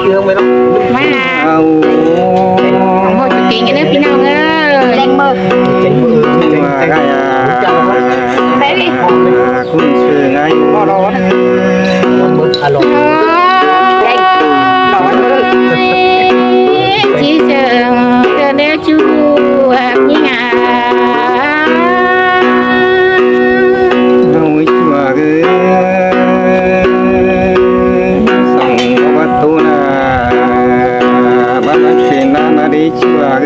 เรื่องไหมล่ะมาเอาของโมจุกินกันเด้อพี่น้องแรงมือเจ๋งมือเจ๋งไงอ่ะไปดิคุณชื่อไงก็ร้อนมืออารมณ์แรงร้อนมือจีเจิงเกิดได้จูนี่งาเอาไว้ชัวร์เลยส่งวัตถุนาบ้านเป็นนาดีชัวร์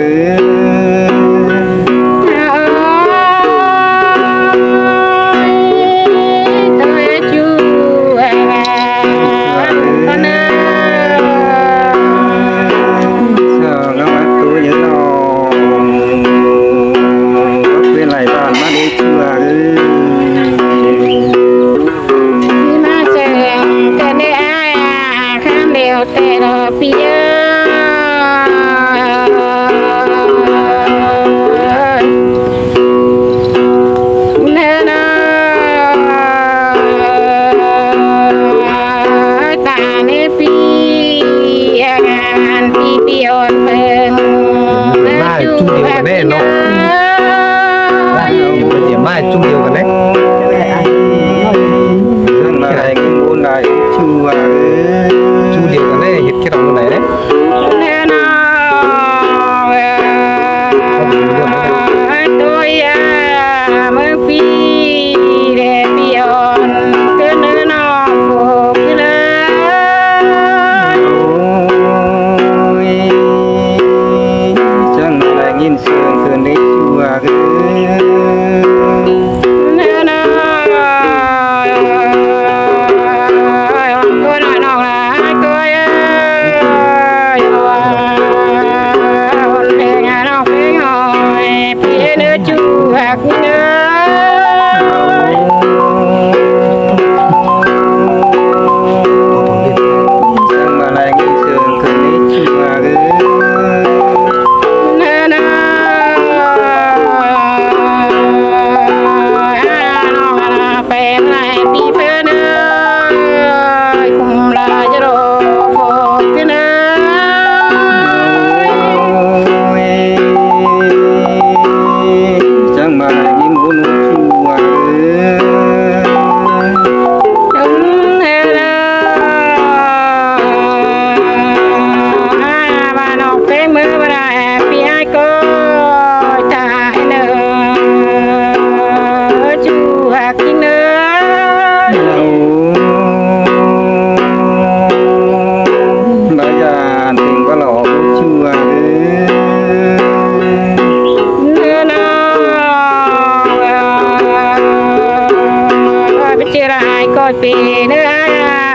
ปีเนื้อ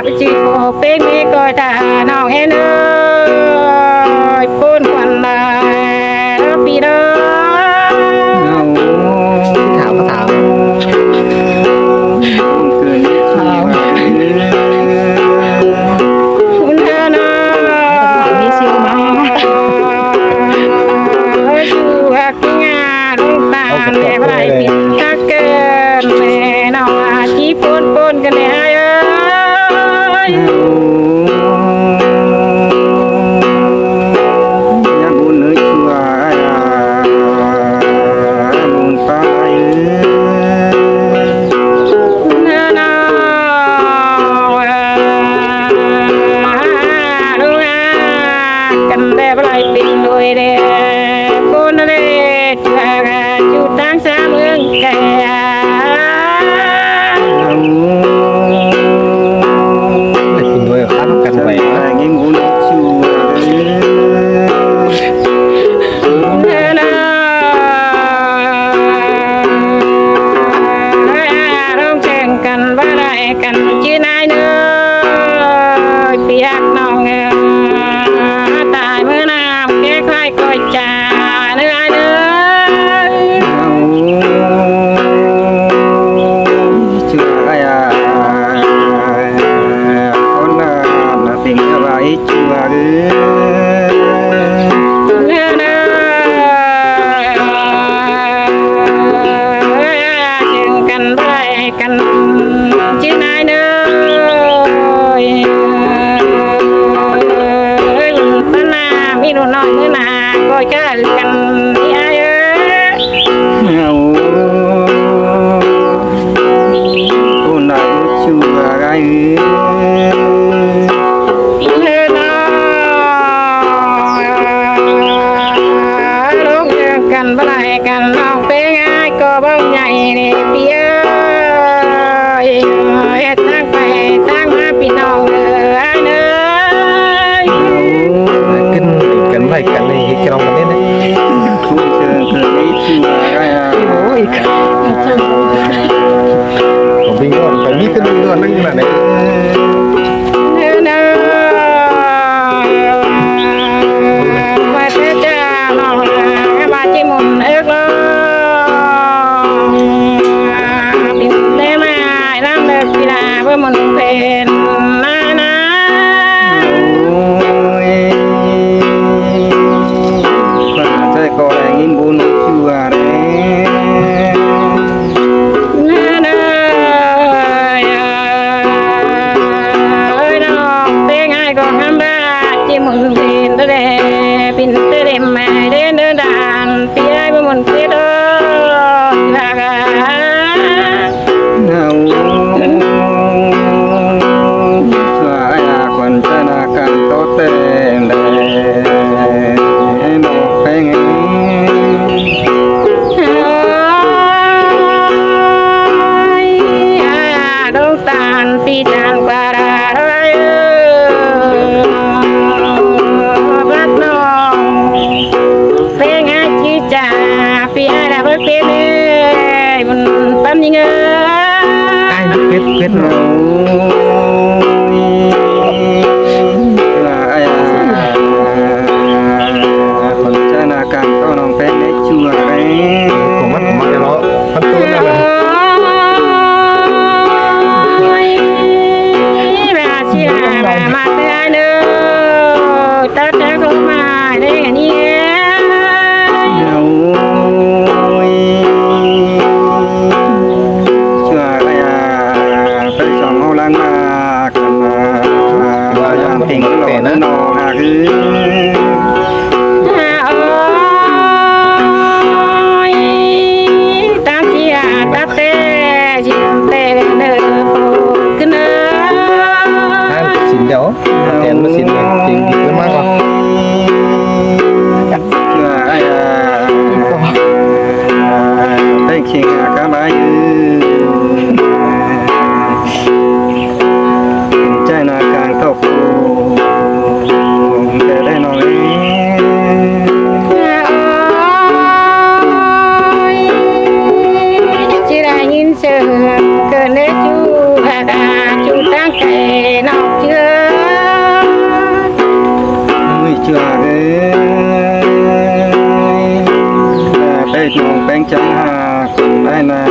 ไปจีโอเป็นมีก็ตาน้องเอ็นเอ้ยปูนควันลายปีเด้อถามเกินคุณเธอเนาะมีสิวมาชูหักงาลูกตาแม่ไรปิดตาเกินแม่น้องอาชีปนกันเลย รุ่นน้อยมื้อหน้าก็จะกันที่อ้ายเอ้ย เอาผู้นายชัวไร เด้อน้อยลงเจอกันบ่ได้กันน้องเป็นไงก็บ่ใหญ่นี่พี่เอ้ยเฮ็ดทางไปทางมาพี่น้องเด้ออ้ายเด้อ ขึ้นกันไว้กันในกล่องกันนี่นะ ผู้เชิญเคยชัวไร ผมวิ่งรอดไปมีขึ้นเรือนั่งมาไหน เด้อน้อยว่าแต่เจ้าน้องว่าจิมุนเอิกลบินได้มาน้ำเลิกกีฬาเพื่อมุนเป็นนานา คนใจก็แรงอินบุญชัวไร นานาเอ้ยน้องเป็นไงก็ทำได้จิมุนเป็นตะเดปินตะเดมาเดินเดินด่านปีไอ้เพื่อมุนเสียดลากา เอาสายคนชนะกันโตเต้นเดนอกเป็นไง ดงตาลปีจานกว่าไรบัดน้องเป็นไงจีจ่าปีอะไรเพิ่งเป็นมันปั๊มยังไง ไอ้เพชร เอาสายคนชนะกันโตน้องเป็นได้ชัวไร ผมว่าผมมาจะล้อพันตัวนั่นแหละ มาเตือนเด้อตาจะเข้ามาได้กันนี่ เอาชัวไรไปสองเอาลังมากันว่ายังติ่งหล่อนนองคือ ตาเชียตาเต้จิมเต้เด้อโฟกันเด้อ ห้ามสินเดี๋ยวแทนมาสินเลยจริงดีมากกว่า ได้คิงอาการบายืใจนาการตกจะได้นอนเลย chỉ là nhìn sự cơn lễ chú và chú tăng kể nọc chưa ไม่เชื่อเลยไปนองแป้งจังหาคนได้นา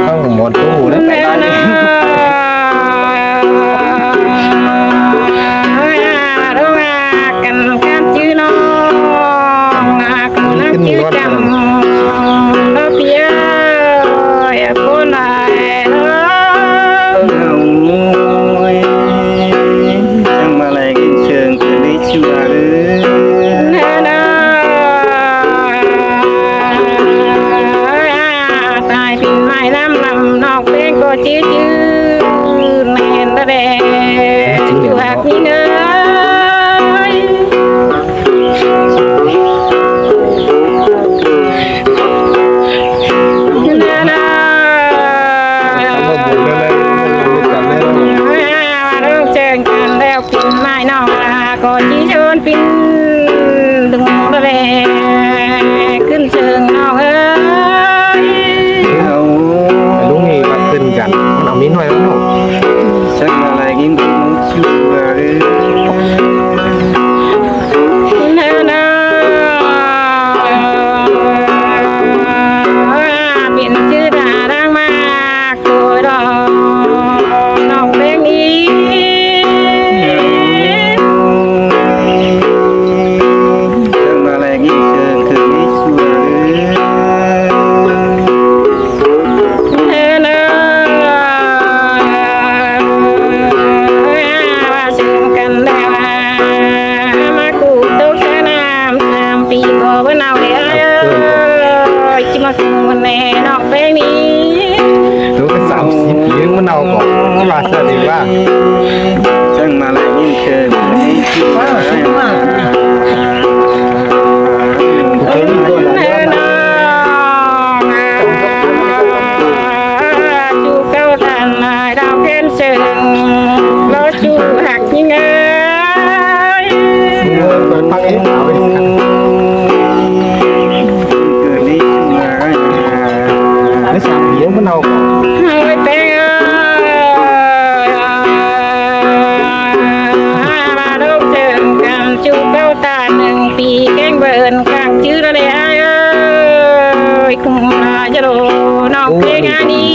ข้างหมดตู้นะ mẹ nó đâu à cần cam chứ nó còn nó chứ cầm nó phía cô này nó จังมาแรงอินเชิงคืนนี้ชัวเลย tài pin mai năm nọc bên cô chứ nền ta đè chú hạt như nơi trên cành đeo pin mai nọ là có chỉ chôn pin đừng ta đèขึ้นเชิงนอกเอ้ย เอา ลุงนี่มาขึ้นกันมันเอามิ้นไว้แล้วเนาะ จังมาแรงอินบุญชัวเลย นานาบินชื่อดาดังมากโกยดอกน้องเพลงนี้ จังมาแรงอินเชิงคืนนี้ชัวเลย นานา nào có cái bà sợ gì quá จังมาเลยยิ่งเชิญให้ที่มา chú cao tàn đào khen sừng lo chú hạt như ngơi rồi phát hết nào đi เกิดนี้ขึ้นมา nó sạp hiếu cái nào có hơi bé mà đâu sừng càng chú cao tàn đừng pì canh bờn càng chứ đó đấy ai ơi cùng là cho đồ nọc thế ngà đi